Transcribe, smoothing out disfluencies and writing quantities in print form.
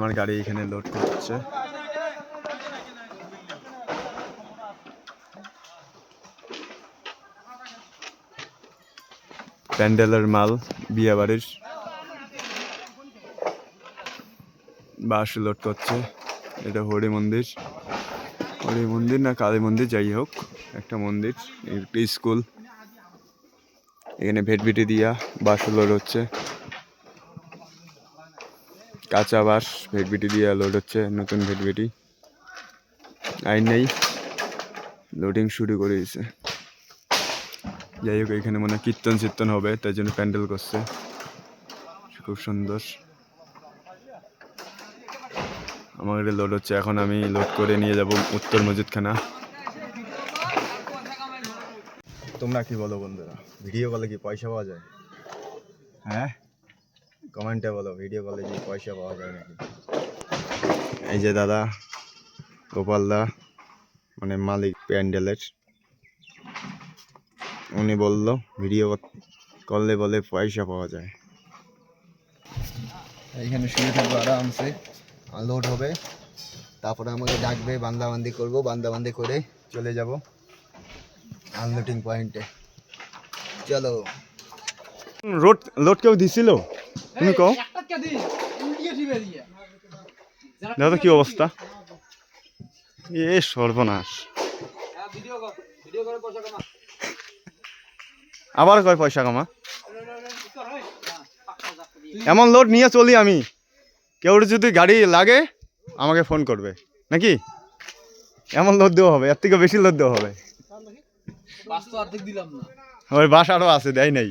আমার গাড়ি এখানে লোড করছে। প্যান্ডেলের মাল, বিয়ে বাড়ির বাস লোড করছে। এটা হরি মন্দির, হরি মন্দির না কালী মন্দির, যাই হোক একটা মন্দির, একটা স্কুল। এখানে ভেটভিটি দিয়া বাস লোড হচ্ছে, কাঁচা বাস ভেটভিটি দিয়া লোড হচ্ছে। নতুন ভেটভিটি আইন নেই, লোডিং শুরু করে দিয়েছে। যাই হোক এখানে মনে হয় কীর্তন চিত্তন হবে, তাই জন্য প্যান্ডেল করছে, খুব সুন্দর। আমার এটা লোড হচ্ছে, এখন আমি লোড করে নিয়ে যাব উত্তর মসজিদখানা। তোমরা কি বলো বন্ধুরা, ভিডিও কলে কি পয়সা পাওয়া যায়? হ্যাঁ, কমেন্টে বলো ভিডিও কলে কি পয়সা পাওয়া যায় নাকি। এই যে দাদা গোপাল দা, মানে মালিক প্যান্ডেলের, উনি বলল ভিডিও করলে বলে পয়সা পাওয়া যায়। এইখানে শুয়ে থাকবো আরামসে, লোড হবে, তারপরে আমাকে ডাকবে, বান্দাবান্দি করবো, বান্দাবান্দি করে চলে যাব আনলোডিং পয়েন্টে। চলো। রোড লোড কেউ দিছিল? তুমি কও দাদা কি অবস্থা? এ সর্বনাশ, আবার কয় পয়সা কামা। এমন লোড নিয়ে চলি আমি, কেউ যদি গাড়ি লাগে আমাকে ফোন করবে নাকি, এমন লোড দেওয়া হবে, এর থেকে বেশি লোড দেওয়া হবে। ওই বাস আরো আছে, দেয় নাই।